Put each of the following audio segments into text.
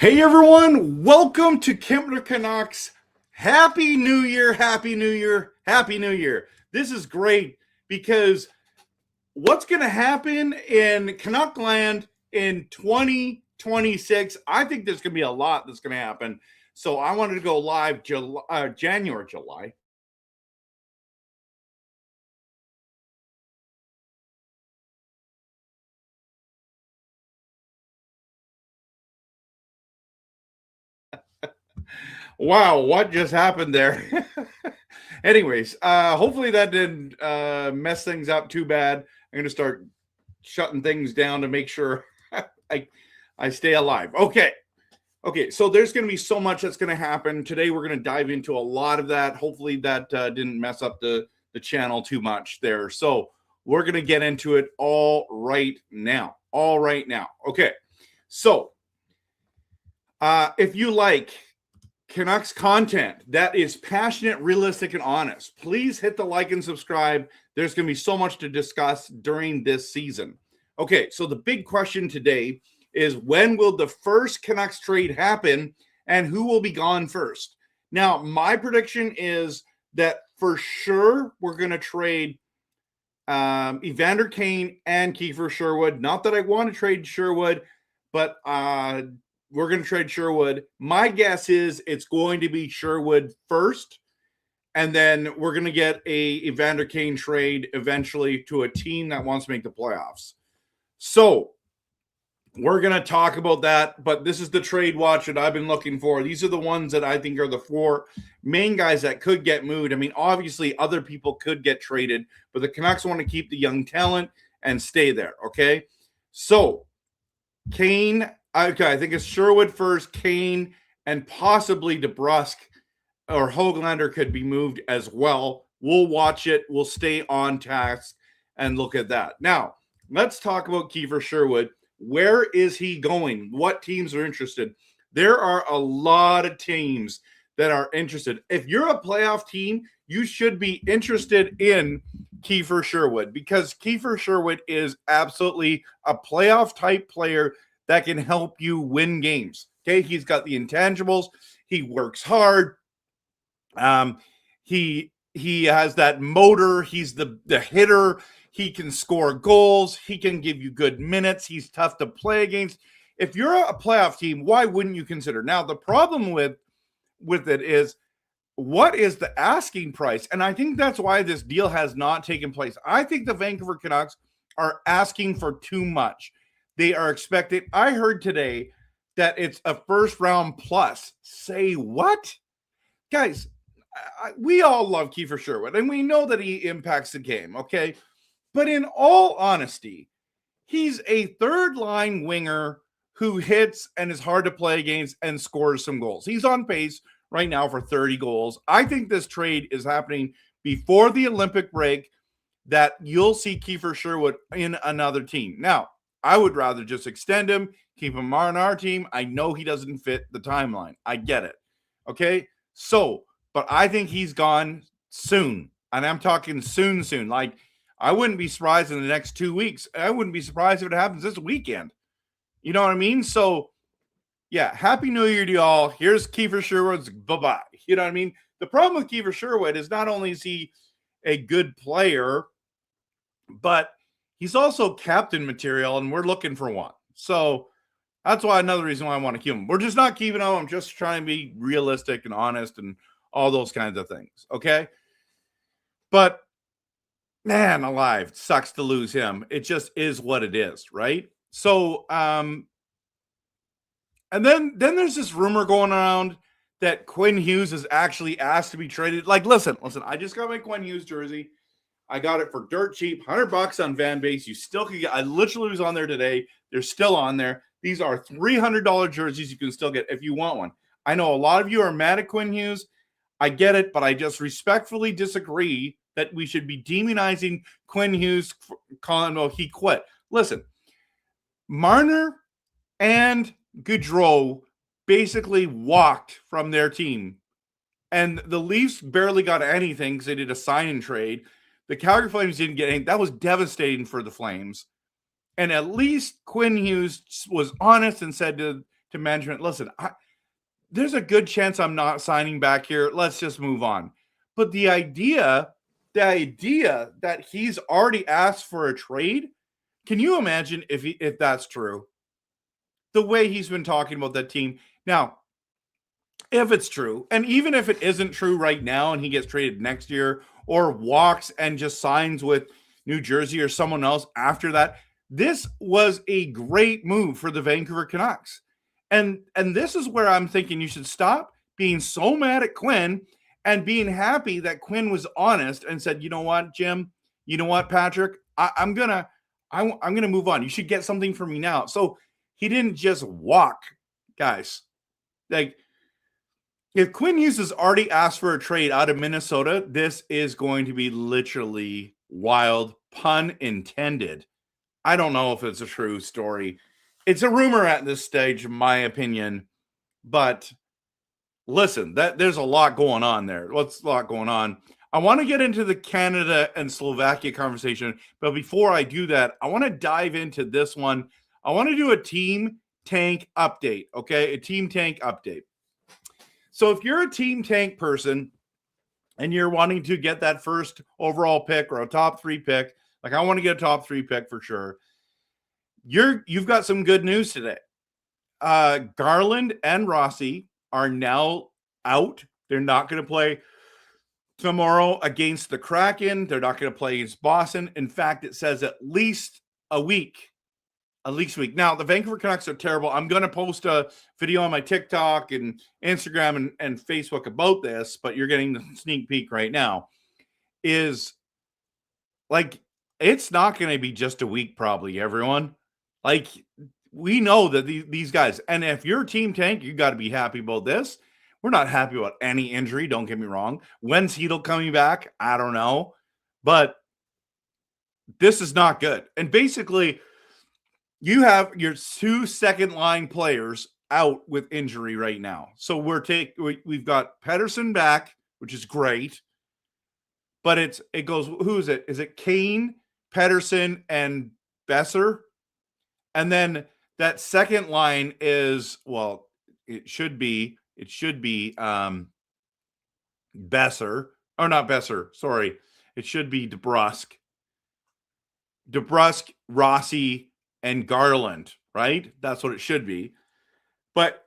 Hey everyone, welcome to Kempner Canucks. Happy New Year, Happy New Year, Happy New Year. This is great because what's going to happen in Canuck land in 2026, I think there's going to be a lot that's going to happen. So I wanted to go live July. Wow, what just happened there? Anyways, hopefully that didn't mess things up too bad. I'm going to start shutting things down to make sure I stay alive. Okay, so there's going to be so much that's going to happen. Today we're going to dive into a lot of that. Hopefully that didn't mess up the channel too much there. So we're going to get into it all right now. Okay, so if you like Canucks content that is passionate, realistic, and honest, please hit the like and subscribe. There's going to be so much to discuss during this season. Okay, so the big question today is, when will the first Canucks trade happen and who will be gone first? Now, my prediction is that for sure we're going to trade Evander Kane and Kiefer Sherwood. Not that I want to trade Sherwood, but we're going to trade Sherwood. My guess is it's going to be Sherwood first, and then we're going to get a Evander Kane trade eventually to a team that wants to make the playoffs. So we're going to talk about that, but this is the trade watch that I've been looking for. These are the ones that I think are the four main guys that could get moved. I mean, obviously other people could get traded, but the Canucks want to keep the young talent and stay there, okay? So Kane, okay, I think it's Sherwood first, Kane, and possibly DeBrusk or Höglander could be moved as well. We'll watch it. We'll stay on task and look at that. Now, let's talk about Kiefer Sherwood. Where is he going? What teams are interested? There are a lot of teams that are interested. If you're a playoff team, you should be interested in Kiefer Sherwood, because Kiefer Sherwood is absolutely a playoff type player that can help you win games. Okay, he's got the intangibles. He works hard. He has that motor. He's the hitter. He can score goals. He can give you good minutes. He's tough to play against. If you're a playoff team, why wouldn't you consider? Now, the problem with it is, what is the asking price? And I think that's why this deal has not taken place. I think the Vancouver Canucks are asking for too much. They are expecting. I heard today that it's a first round plus. Say what? Guys, we all love Kiefer Sherwood, and we know that he impacts the game, okay? But in all honesty, he's a third line winger who hits and is hard to play against and scores some goals. He's on pace right now for 30 goals. I think this trade is happening before the Olympic break, that you'll see Kiefer Sherwood in another team. Now, I would rather just extend him, keep him on our team. I know he doesn't fit the timeline. I get it. Okay? So, but I think he's gone soon. And I'm talking soon. Like, I wouldn't be surprised in the next 2 weeks. I wouldn't be surprised if it happens this weekend. You know what I mean? So, yeah, Happy New Year to y'all. Here's Kiefer Sherwood's bye-bye. You know what I mean? The problem with Kiefer Sherwood is not only is he a good player, but he's also captain material, and we're looking for one. So that's why another reason why I want to keep him. We're just not keeping him. I'm just trying to be realistic and honest and all those kinds of things. Okay. But man alive, sucks to lose him. It just is what it is. Right. So, and then there's this rumor going around that Quinn Hughes is actually asked to be traded. Like, listen, I just got my Quinn Hughes jersey. I got it for dirt cheap, $100 on FanBase. You still can get. I literally was on there today. They're still on there. These are $300 jerseys you can still get if you want one. I know a lot of you are mad at Quinn Hughes. I get it, but I just respectfully disagree that we should be demonizing Quinn Hughes, calling him, he quit. Listen, Marner and Gaudreau basically walked from their team, and the Leafs barely got anything because they did a sign and trade. The Calgary Flames didn't get anything. That was devastating for the Flames. And at least Quinn Hughes was honest and said to to management, listen, there's a good chance I'm not signing back here. Let's just move on. But the idea that he's already asked for a trade, can you imagine if that's true? The way he's been talking about that team. Now, if it's true, and even if it isn't true right now and he gets traded next year or walks and just signs with New Jersey or someone else after that, this was a great move for the Vancouver Canucks. And this is where I'm thinking you should stop being so mad at Quinn and being happy that Quinn was honest and said, you know what, Jim, you know what, Patrick, I'm gonna move on. You should get something for me now. So he didn't just walk, guys. Like, if Quinn Hughes has already asked for a trade out of Minnesota, this is going to be literally wild, pun intended. I don't know if it's a true story. It's a rumor at this stage, in my opinion. But listen, there's a lot going on there. What's a lot going on? I want to get into the Canada and Slovakia conversation. But before I do that, I want to dive into this one. I want to do a team tank update, okay? A team tank update. So if you're a team tank person and you're wanting to get that first overall pick or a top 3 pick, like I want to get a top 3 pick for sure, you've got some good news today. Garland and Rossi are now out. They're not going to play tomorrow against the Kraken. They're not going to play against Boston. In fact, it says at least a week. At least a week. Now, the Vancouver Canucks are terrible. I'm going to post a video on my TikTok and Instagram and Facebook about this, but you're getting the sneak peek right now. Is like, it's not going to be just a week, probably, everyone. Like, we know that these guys, and if you're team tank, you got to be happy about this. We're not happy about any injury, don't get me wrong. When's Hedl coming back? I don't know. But this is not good. And basically, you have your 2 second-line players out with injury right now. So we've got Pettersson back, which is great. But it goes, who is it? Is it Kane, Pettersson, and Besser? And then that second line is, well, it should be Besser. Or not Besser, sorry. It should be DeBrusk, Rossi, and Garland, right? That's what it should be. But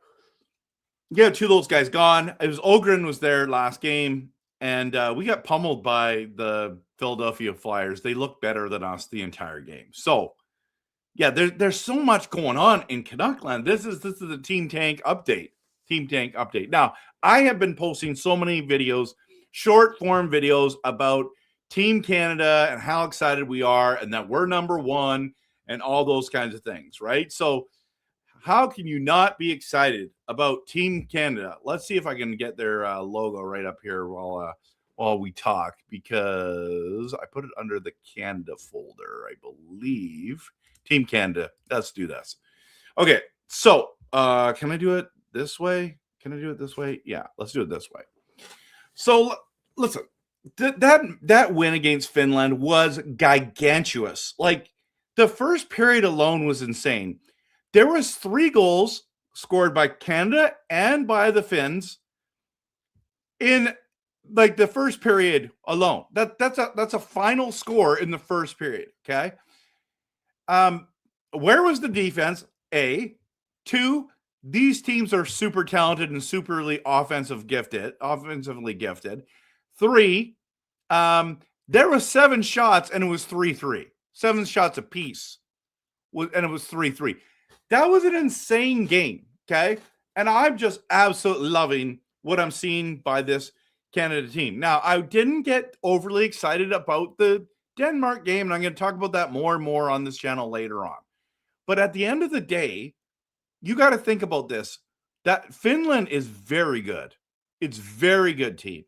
yeah, 2 of those guys gone. It was Ogren was there last game, and we got pummeled by the Philadelphia Flyers. They looked better than us the entire game. So yeah, there's so much going on in Canuckland. This is a team tank update. Team tank update. Now, I have been posting so many videos, short form videos about Team Canada and how excited we are and that we're number 1 and all those kinds of things, right? So how can you not be excited about Team Canada? Let's see if I can get their logo right up here while we talk, because I put it under the Canada folder, I believe. Team Canada. Let's do this. Okay, so can I do it this way? Can I do it this way? Yeah, let's do it this way. So listen, that win against Finland was gigantuous. Like, the first period alone was insane. There was 3 goals scored by Canada and by the Finns in like the first period alone. That's a final score in the first period. Okay. Where was the defense? 2, these teams are super talented and superly offensively gifted. 3, there was 7 shots and it was 3-3. 7 shots apiece, and it was 3-3. That was an insane game, okay? And I'm just absolutely loving what I'm seeing by this Canada team. Now, I didn't get overly excited about the Denmark game, and I'm going to talk about that more and more on this channel later on. But at the end of the day, you got to think about this. That Finland is very good. It's very good team.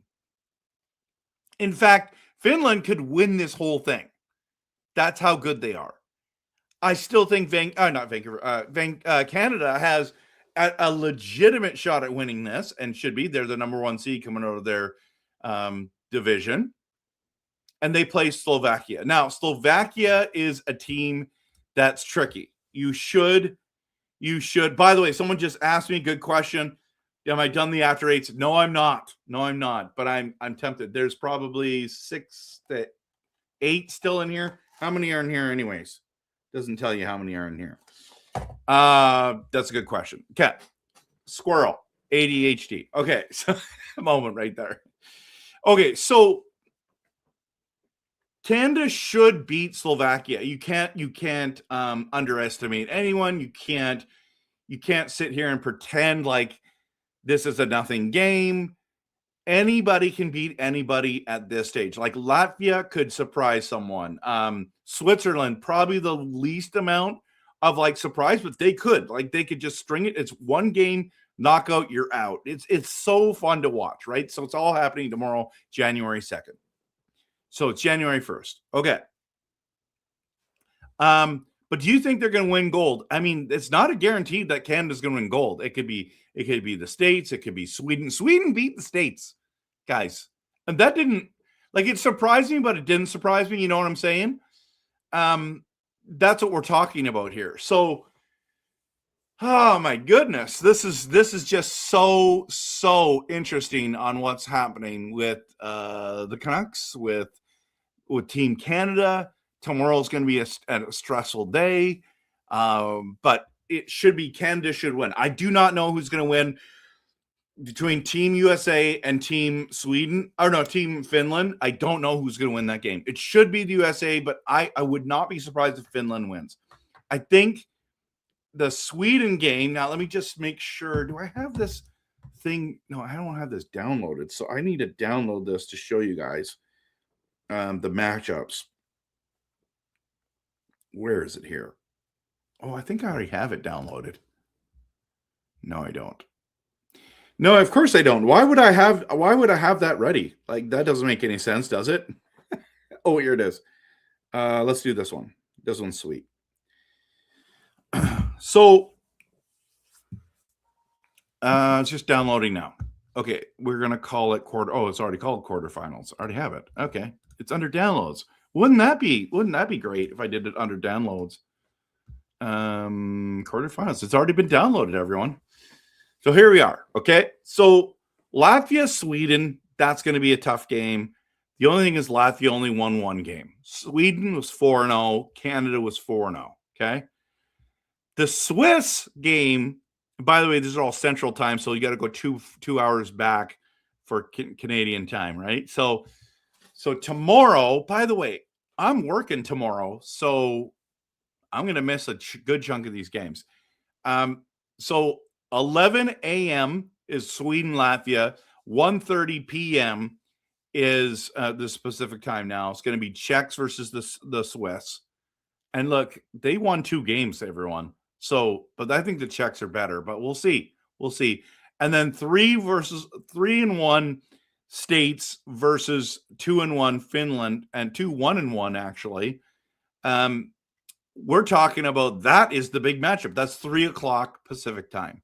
In fact, Finland could win this whole thing. That's how good they are. I still think Canada has a legitimate shot at winning this and should be. They're the number 1 seed coming out of their division. And they play Slovakia. Now, Slovakia is a team that's tricky. You should You should. By the way, someone just asked me a good question. Am I done the after eights? No, I'm not. But I'm tempted. There's probably 6 to 8 still in here. How many are in here anyways? Doesn't tell you how many are in here. That's a good question. Okay. Squirrel. ADHD. Okay. So a moment right there. Okay. So Canada should beat Slovakia. You can't underestimate anyone. You can't sit here and pretend like this is a nothing game. Anybody can beat anybody at this stage. Like Latvia could surprise someone. Switzerland, probably the least amount of like surprise, but they could just string it. It's one game knockout, you're out. It's so fun to watch, right? So it's all happening tomorrow, January 2nd. So it's January 1st. Okay. But do you think they're going to win gold? I mean, it's not a guarantee that Canada's going to win gold. It could be the States. It could be Sweden. Sweden beat the States, guys. And that didn't, like, it surprised me, but it didn't surprise me. You know what I'm saying? That's what we're talking about here. So, oh my goodness, this is just so interesting on what's happening with the Canucks, with Team Canada. Tomorrow's going to be a stressful day, but it should be Canada should win. I do not know who's going to win between Team USA and Team Sweden, or no, Team Finland. I don't know who's going to win that game. It should be the USA, but I would not be surprised if Finland wins. I think the Sweden game, now let me just make sure, do I have this thing? No, I don't have this downloaded, so I need to download this to show you guys the matchups. Where is it here? Oh, I think I already have it downloaded. No, I don't. No, of course I don't. Why would I have that ready? Like, that doesn't make any sense, does it? Oh, here it is. Let's do this one. This one's sweet. So it's just downloading now. Okay, we're gonna call it it's already called quarterfinals. I already have it. Okay, it's under downloads. Wouldn't that be great if I did it under downloads? Quarterfinals. It's already been downloaded, everyone. So here we are. Okay. So Latvia, Sweden, that's going to be a tough game. The only thing is Latvia only won one game. Sweden was 4-0. Canada was 4-0. Okay. The Swiss game, by the way, these are all Central Time, so you got to go two hours back for Canadian time, right? So tomorrow, by the way, I'm working tomorrow, so I'm going to miss a good chunk of these games. So 11 a.m. is Sweden, Latvia. 1:30 p.m. is the specific time now. It's going to be Czechs versus the Swiss. And look, they won 2 games, everyone. So, but I think the Czechs are better, but we'll see. We'll see. And then 3-1 States versus 2-1 Finland, and 2-1-1 actually. We're talking about, that is the big matchup. That's 3:00 Pacific time.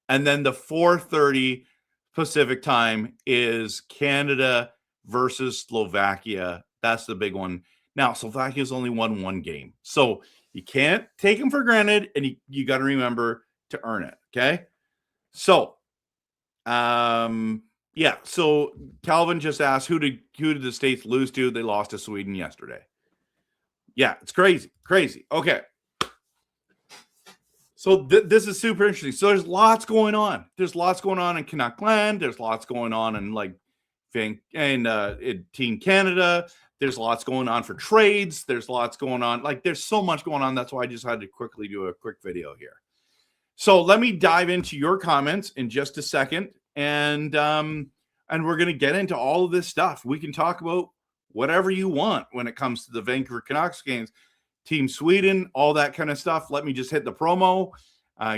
And then the 4:30 Pacific time is Canada versus Slovakia. That's the big one. Now, Slovakia's only won 1 game. So you can't take them for granted, and you got to remember to earn it. Okay. So, yeah. So Calvin just asked, who did the States lose to? They lost to Sweden yesterday. Yeah, it's crazy. Okay. So this is super interesting. So there's lots going on. There's lots going on in Canuck land. There's lots going on in Team Canada. There's lots going on for trades. There's lots going on. Like, there's so much going on. That's why I just had to quickly do a quick video here. So let me dive into your comments in just a second. And we're going to get into all of this stuff. We can talk about whatever you want when it comes to the Vancouver Canucks games, Team Sweden, all that kind of stuff. Let me just hit the promo.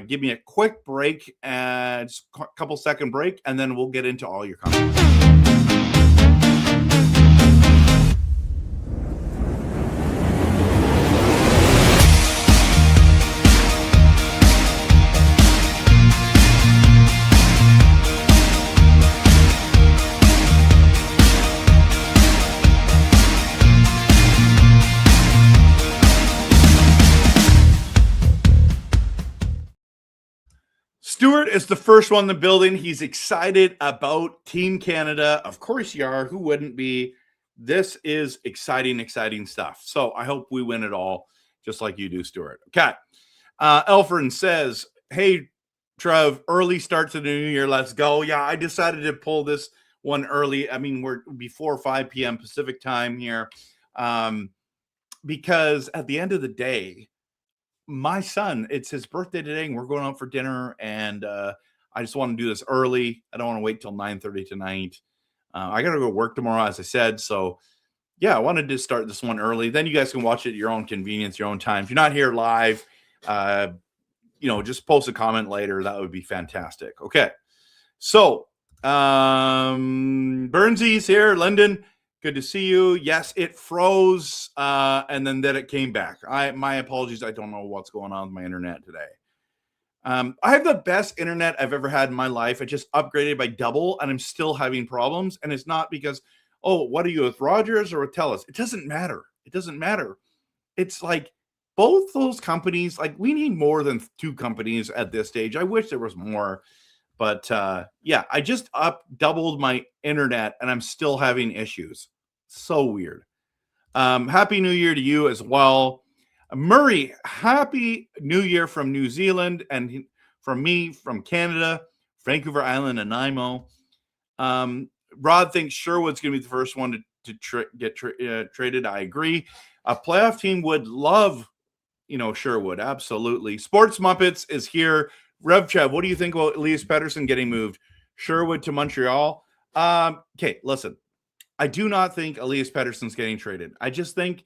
Give me a quick break, just a couple second break, and then we'll get into all your comments. Stuart is the first one in the building. He's excited about Team Canada. Of course you are. Who wouldn't be? This is exciting, exciting stuff. So I hope we win it all, just like you do, Stuart. Okay. Elfrin says, hey, Trev, early start to the new year. Let's go. Yeah, I decided to pull this one early. I mean, we're before 5 p.m. Pacific time here. Because at the end of the day, my son, it's his birthday today, and we're going out for dinner, and I just want to do this early. I don't want to wait till 9:30 tonight. I got to go work tomorrow, as I said. So, yeah, I wanted to start this one early. Then you guys can watch it at your own convenience, your own time. If you're not here live, just post a comment later. That would be fantastic. Okay. So, Burnsy's here. Lyndon, good to see you. Yes, it froze, and then it came back. My apologies. I don't know what's going on with my internet today. I have the best internet I've ever had in my life. I just upgraded by double, and I'm still having problems. And it's not because, what are you with Rogers or with TELUS? It doesn't matter. It doesn't matter. It's like both those companies, like we need more than 2 companies at this stage. I wish there was more. But I just doubled my internet, and I'm still having issues. So weird. Happy New Year to you as well. Murray, happy New Year from New Zealand, and from me from Canada, Vancouver Island, and Nanaimo. Rod thinks Sherwood's going to be the first one to get traded. I agree. A playoff team would love, Sherwood. Absolutely. Sports Muppets is here. RevTrev, what do you think about Elias Pettersson getting moved? Sherwood to Montreal? Okay, listen. I do not think Elias Pettersson's getting traded. I just think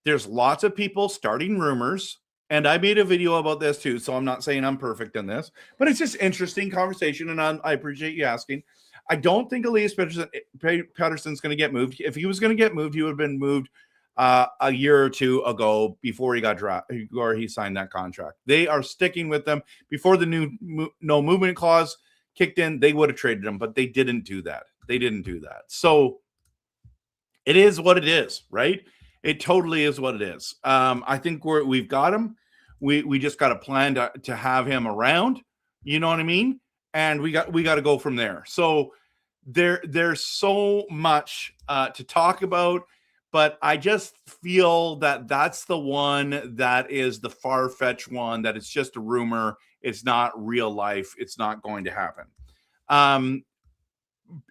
there's lots of people starting rumors, and I made a video about this too, so I'm not saying I'm perfect in this, but it's just interesting conversation, and I appreciate you asking. I don't think Elias Pettersson's going to get moved. If he was going to get moved, he would have been moved a year or two ago before he got drafted, or he signed that contract. They are sticking with them. Before the new no movement clause kicked in, they would have traded him, but they didn't do that. So it is what it is, right? It totally is what it is. I think we've got him. We just got a plan to have him around. You know what I mean? And we got to go from there. So there's so much to talk about. But I just feel that that's the one that is the far-fetched one, that it's just a rumor. It's not real life. It's not going to happen.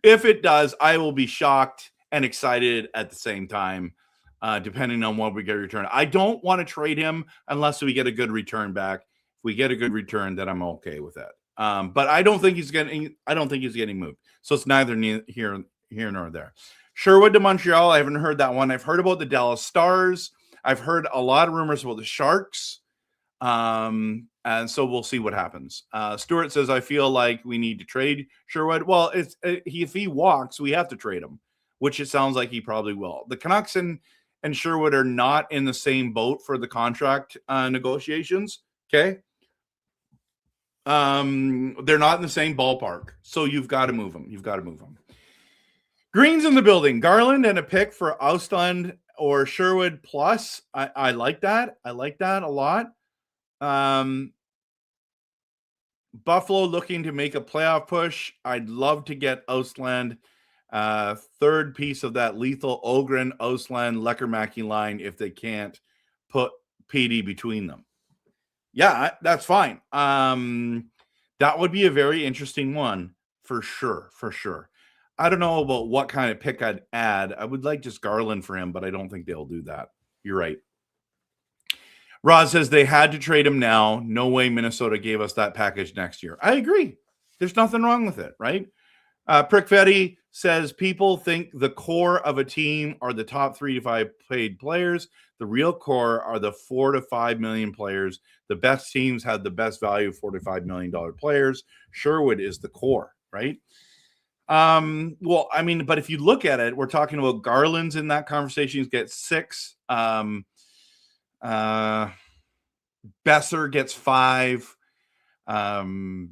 If it does, I will be shocked and excited at the same time, depending on what we get returned. I don't want to trade him unless we get a good return back. If we get a good return, then I'm okay with that. But I don't think he's getting moved. So it's neither here nor there. Sherwood to Montreal. I haven't heard that one. I've heard about the Dallas Stars. I've heard a lot of rumors about the Sharks. And so we'll see what happens. Stuart says, I feel like we need to trade Sherwood. Well, if he walks, we have to trade him, which it sounds like he probably will. The Canucks and Sherwood are not in the same boat for the contract negotiations. Okay. They're not in the same ballpark. So you've got to move them. Green's in the building. Garland and a pick for Ostland or Sherwood plus. I like that. I like that a lot. Buffalo looking to make a playoff push. I'd love to get Ostland. Third piece of that lethal Ogren, Ostland, Leckermacki line if they can't put PD between them. Yeah, that's fine. That would be a very interesting one for sure. I don't know about what kind of pick I'd add. I would like just Garland for him, but I don't think they'll do that. You're right. Roz says they had to trade him now. No way Minnesota gave us that package next year. I agree. There's nothing wrong with it, right? Prickfetti says people think the core of a team are the top 3 to 5 paid players. The real core are the 4 to 5 million players. The best teams had the best value of $4 to $5 million players. Sherwood is the core, right? Well, I mean, but if you look at it, we're talking about Garland's in that conversation. He gets 6. Besser gets 5. Marcus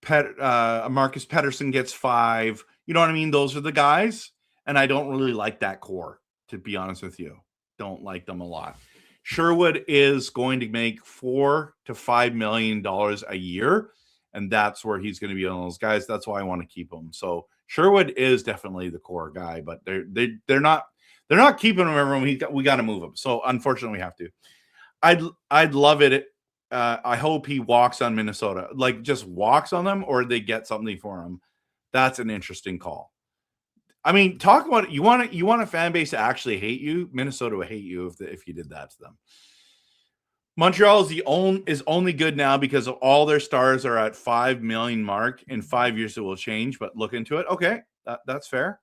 Pettersson gets 5. You know what I mean? Those are the guys. And I don't really like that core, to be honest with you. Don't like them a lot. Sherwood is going to make $4 to $5 million a year. and that's where he's going to be one of those guys. That's why I want to keep him. So Sherwood is definitely the core guy, but they're not keeping him. Everyone, we got to move him. So unfortunately, we have to. I'd love it. I hope he walks on Minnesota, like just walks on them, or they get something for him. That's an interesting call. I mean, talk about it. You want a fan base to actually hate you. Minnesota would hate you if you did that to them. Montreal is only good now because of all their stars are at 5 million mark. In 5 years, it will change, but look into it. Okay, that's fair.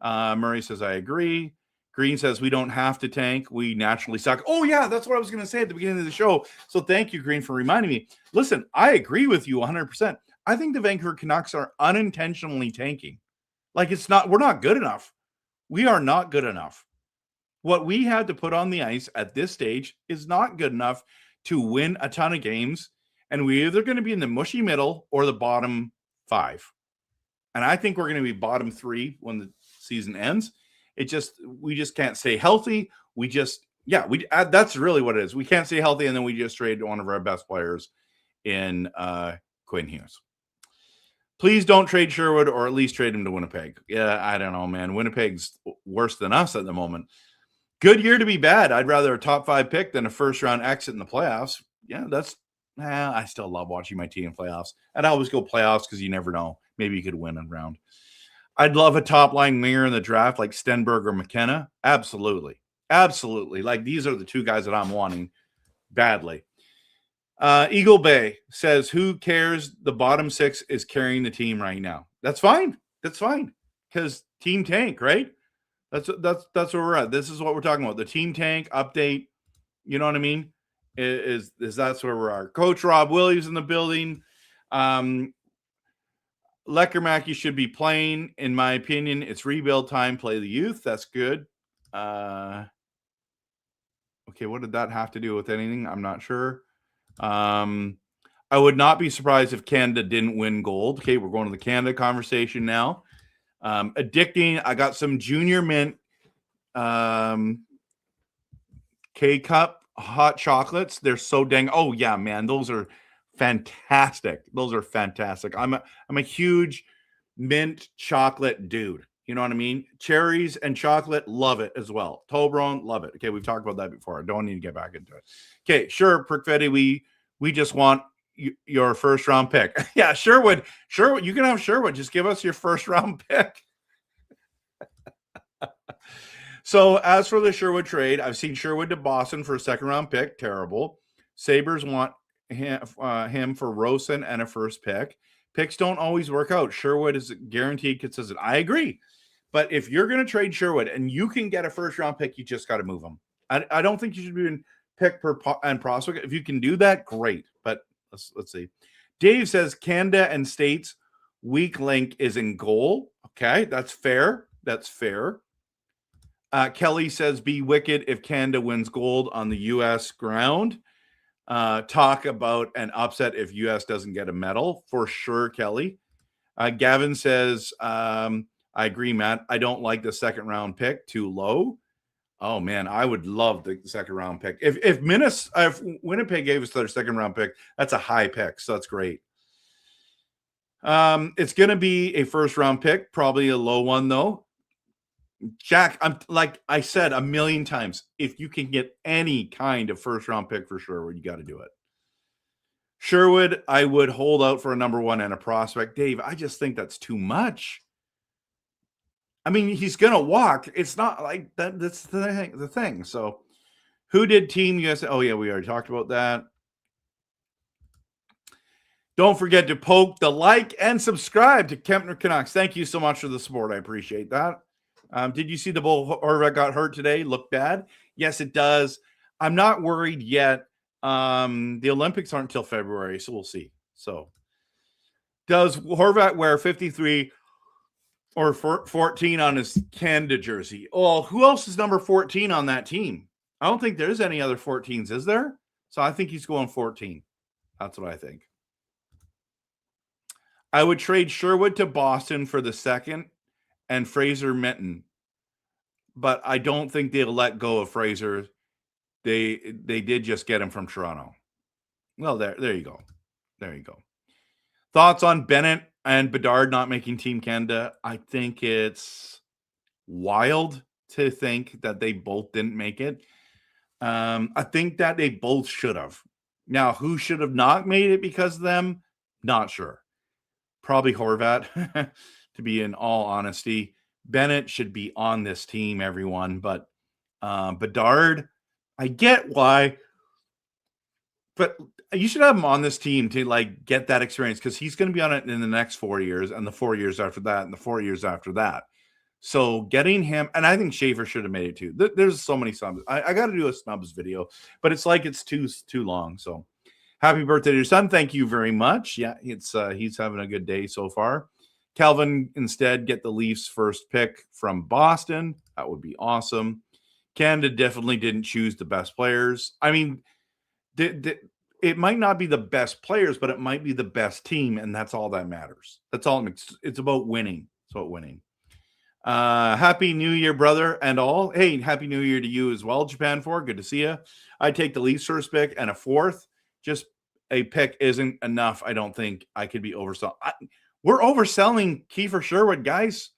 Murray says, I agree. Green says, we don't have to tank. We naturally suck. Oh, yeah, that's what I was going to say at the beginning of the show. So thank you, Green, for reminding me. Listen, I agree with you 100%. I think the Vancouver Canucks are unintentionally tanking. Like, we're not good enough. We are not good enough. What we had to put on the ice at this stage is not good enough to win a ton of games. And we're either going to be in the mushy middle or the bottom 5. And I think we're going to be bottom 3 when the season ends. We just can't stay healthy. That's really what it is. We can't stay healthy, and then we just trade one of our best players in Quinn Hughes. Please don't trade Sherwood, or at least trade him to Winnipeg. Yeah, I don't know, man. Winnipeg's worse than us at the moment. Good year to be bad. I'd rather a top 5 pick than a first-round exit in the playoffs. Yeah, I still love watching my team in playoffs. I'd always go playoffs because you never know. Maybe you could win a round. I'd love a top-line winger in the draft like Stenberg or McKenna. Absolutely. Absolutely. Like, these are the 2 guys that I'm wanting badly. Eagle Bay says, who cares? The bottom 6 is carrying the team right now. That's fine. That's fine. Because team tank, right? That's where we're at. This is what we're talking about. The team tank update. You know what I mean? Is that's where we are. Coach Rob Williams in the building. Leckermack, you should be playing. In my opinion, it's rebuild time. Play the youth. That's good. Okay, what did that have to do with anything? I'm not sure. I would not be surprised if Canada didn't win gold. Okay, we're going to the Canada conversation now. Addicting. I got some Junior Mint K-Cup hot chocolates. They're so dang. Oh, yeah, man. Those are fantastic. Those are fantastic. I'm a huge mint chocolate dude. You know what I mean? Cherries and chocolate, love it as well. Toblerone, love it. Okay, we've talked about that before. I don't need to get back into it. Okay, sure, Prickfetti, we just want your first round pick. Yeah, Sherwood, you can have Sherwood. Just give us your first round pick. So as for the Sherwood trade, I've seen Sherwood to Boston for a second round pick. Terrible. Sabres want him for Rosen and a first pick. Picks don't always work out. Sherwood is guaranteed consistent. I agree. But if you're going to trade Sherwood and you can get a first round pick, you just got to move him. I don't think you should be in pick per and prospect. If you can do that, great. But let's see. Dave says Canada and States weak link is in goal. Okay, that's fair. That's fair. Kelly says be wicked if Canada wins gold on the U.S. ground. Talk about an upset if U.S. doesn't get a medal. For sure, Kelly. Gavin says, I agree, Matt. I don't like the second round pick. Too low. Oh, man, I would love the second round pick. If Winnipeg gave us their second round pick, that's a high pick, so that's great. It's going to be a first round pick, probably a low one, though. Jack, I'm like I said a million times, if you can get any kind of first round pick for Sherwood, you got to do it. Sherwood, I would hold out for a number 1 and a prospect. Dave, I just think that's too much. I mean, he's going to walk. It's not like that. That's the thing. So who did Team USA? Oh, yeah, we already talked about that. Don't forget to poke the like and subscribe to Kempner Canucks. Thank you so much for the support. I appreciate that. Did you see the Bo Horvat got hurt today? Look bad? Yes, it does. I'm not worried yet. The Olympics aren't until February, so we'll see. So does Horvat wear 53 or 14 on his Canada jersey? Oh, who else is number 14 on that team? I don't think there's any other 14s, is there? So I think he's going 14. That's what I think. I would trade Sherwood to Boston for the second and Fraser Minton, but I don't think they'll let go of Fraser. They did just get him from Toronto. Well, there you go. There you go. Thoughts on Bennett and Bedard not making Team Canada? I think it's wild to think that they both didn't make it. I think that they both should have. Now, who should have not made it because of them? Not sure. Probably Horvat, to be in all honesty. Bennett should be on this team, everyone. But Bedard, I get why. But you should have him on this team to like get that experience because he's going to be on it in the next 4 years and the 4 years after that and the 4 years after that. So getting him, and I think Schaefer should have made it too. There's so many snubs. I got to do a snubs video, but it's like it's too long. So happy birthday to your son. Thank you very much. Yeah, it's he's having a good day so far. Calvin instead get the Leafs first pick from Boston. That would be awesome. Canada definitely didn't choose the best players. I mean, it might not be the best players, but it might be the best team, and that's all that matters. That's all. It's about winning. It's about winning. Happy New Year, brother, and all. Hey, Happy New Year to you as well, Japan 4. Good to see you. I take the Leafs first pick and a fourth. Just a pick isn't enough. I don't think I could be overselling. We're overselling Kiefer Sherwood, guys.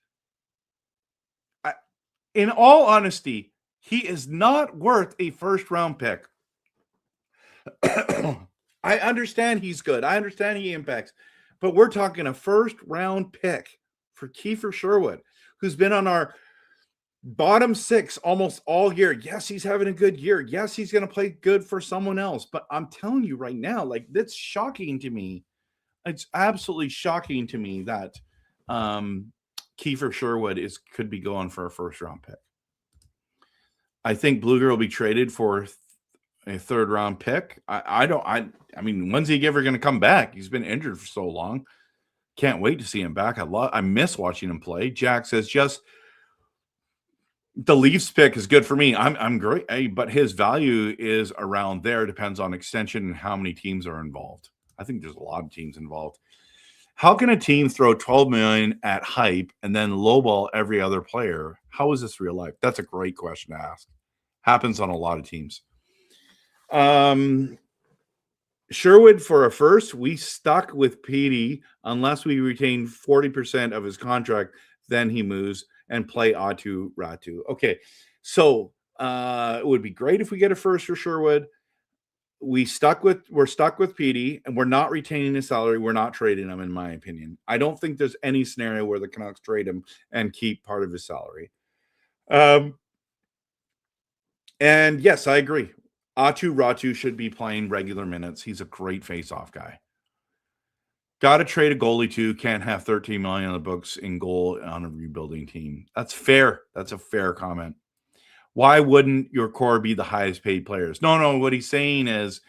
In all honesty, he is not worth a first-round pick. I understand he's good. I understand he impacts. But we're talking a first-round pick for Kiefer Sherwood, who's been on our bottom six almost all year. Yes, he's having a good year. Yes, he's going to play good for someone else. But I'm telling you right now, like, that's shocking to me. It's absolutely shocking to me that Kiefer Sherwood could be going for a first-round pick. I think Blueger will be traded for a third-round pick. I mean, when's he ever going to come back? He's been injured for so long. Can't wait to see him back. I miss watching him play. Jack says, just the Leafs pick is good for me. I'm great, but his value is around there. Depends on extension and how many teams are involved. I think there's a lot of teams involved. How can a team throw $12 million at hype and then lowball every other player? How is this real life? That's a great question to ask. Happens on a lot of teams. Sherwood for a first, we stuck with PD unless we retain 40% of his contract, then he moves and play Atu Ratu. Okay, so it would be great if we get a first for Sherwood. We're stuck with PD, and we're not retaining his salary. We're not trading him, in my opinion. I don't think there's any scenario where the Canucks trade him and keep part of his salary. And yes, I agree. Atu Ratu should be playing regular minutes. He's a great face-off guy. Got to trade a goalie too. Can't have $13 million on the books in goal on a rebuilding team. That's fair. That's a fair comment. Why wouldn't your core be the highest paid players? No. What he's saying is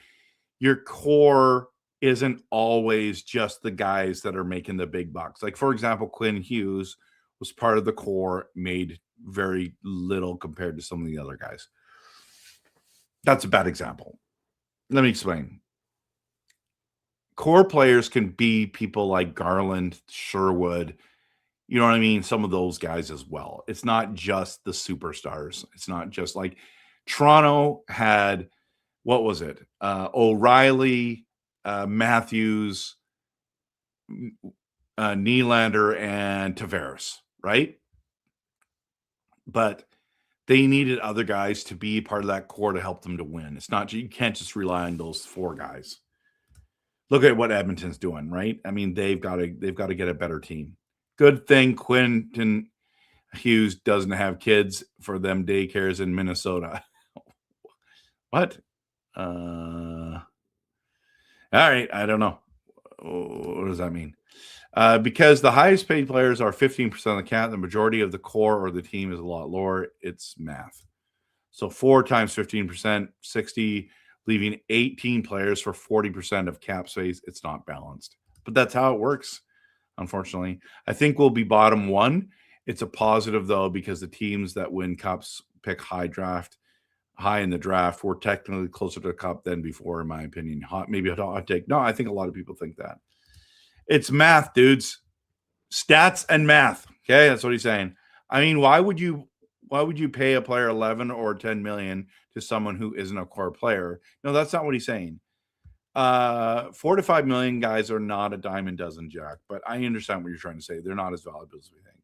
your core isn't always just the guys that are making the big bucks. Like, for example, Quinn Hughes was part of the core, made very little compared to some of the other guys. That's a bad example. Let me explain. Core players can be people like Garland, Sherwood, you know what I mean? Some of those guys as well. It's not just the superstars. It's not just like Toronto had, what was it? O'Reilly, Matthews, Nylander, and Tavares, right? But they needed other guys to be part of that core to help them to win. It's not, you can't just rely on those four guys. Look at what Edmonton's doing, right? I mean, they've got to get a better team. Good thing Quinn Hughes doesn't have kids for them daycares in Minnesota. What? All right, I don't know. What does that mean? Because the highest paid players are 15% of the cap, the majority of the core or the team is a lot lower. It's math. So 4 times 15%, 60, leaving 18 players for 40% of cap space. It's not balanced, but that's how it works. Unfortunately, I think we'll be bottom 1. It's a positive though, because the teams that win cups pick high in the draft. We're technically closer to the cup than before, in my opinion. Maybe a hot take. No, I think a lot of people think that. It's math, dudes. Stats and math. Okay, that's what he's saying. I mean, why would you pay a player 11 or 10 million to someone who isn't a core player? No, that's not what he's saying. $4 to $5 million guys are not a dime a dozen, Jack, but I understand what you're trying to say. They're not as valuable as we think.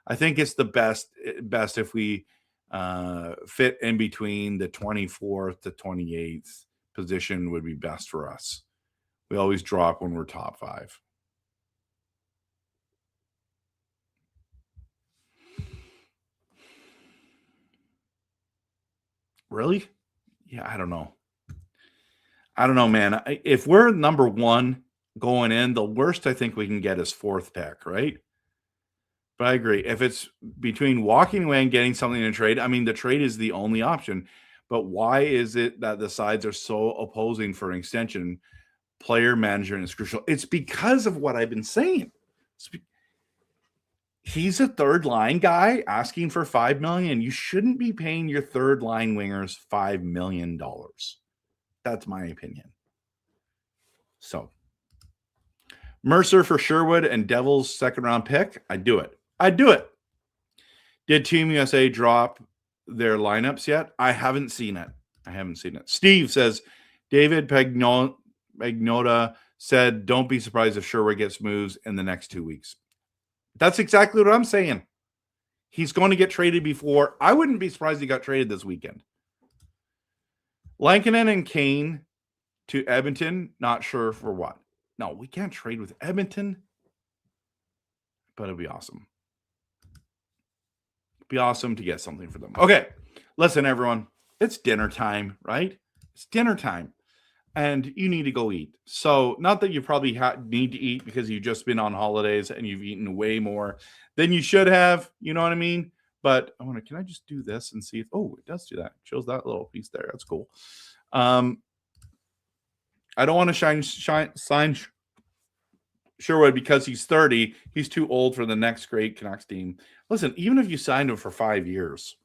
I think it's the best if we fit in between the 24th to 28th position would be best for us. We always drop when we're top 5. Really? Yeah, I don't know. I don't know, man. If we're number 1 going in, the worst I think we can get is 4th pick, right? But I agree. If it's between walking away and getting something in a trade, I mean, the trade is the only option. But why is it that the sides are so opposing for an extension? Player management is crucial. It's because of what I've been saying. He's a third line guy asking for $5 million. You shouldn't be paying your third line wingers $5 million. That's my opinion. So Mercer for Sherwood and Devils 2nd round pick. I'd do it. Did Team USA drop their lineups yet? I haven't seen it. Steve says, David Pagnotta said, don't be surprised if Sherwood gets moves in the next 2 weeks. That's exactly what I'm saying. He's going to get traded before. I wouldn't be surprised he got traded this weekend. Lankinen and Kane to Edmonton. Not sure for what. No, we can't trade with Edmonton. But it'd be awesome. It'd be awesome to get something for them. Okay. Listen, everyone. It's dinner time, right? It's dinner time. And you need to go eat. So not that you probably need to eat because you've just been on holidays and you've eaten way more than you should have. You know what I mean? But can I just do this and see if, it does do that. It shows that little piece there. That's cool. I don't want to sign Sherwood because he's 30. He's too old for the next great Canucks team. Listen, even if you signed him for 5 years,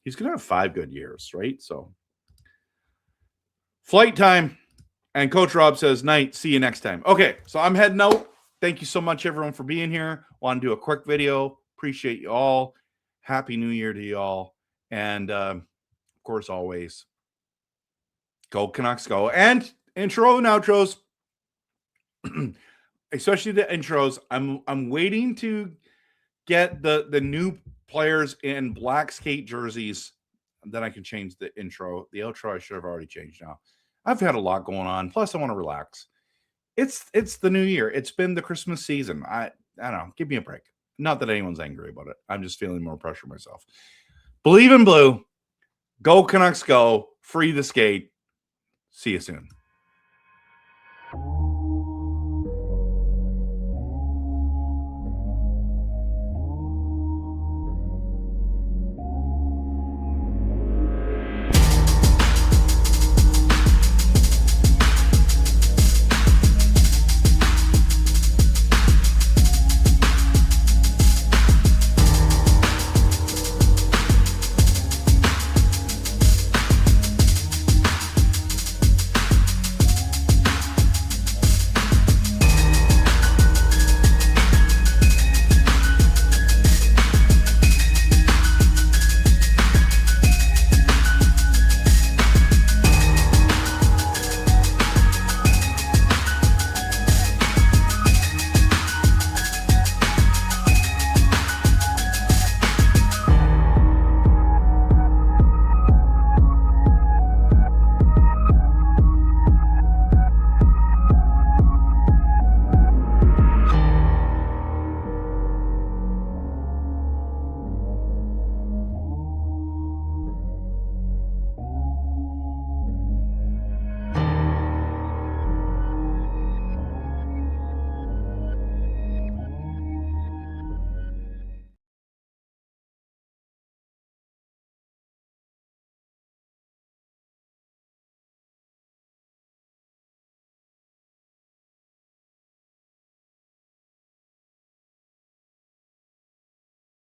he's going to have 5 good years, right? So flight time. And Coach Rob says, night, see you next time. Okay, so I'm heading out. Thank you so much, everyone, for being here. Want to do a quick video. Appreciate you all. Happy New Year to you all. And, of course, always, go Canucks, go. And intro and outros, especially the intros. I'm waiting to get the new players in black skate jerseys. Then I can change the intro. The outro I should have already changed now. I've had a lot going on. Plus, I want to relax. It's the new year. It's been the Christmas season. I don't know. Give me a break. Not that anyone's angry about it. I'm just feeling more pressure myself. Believe in blue. Go Canucks, go. Free the skate. See you soon.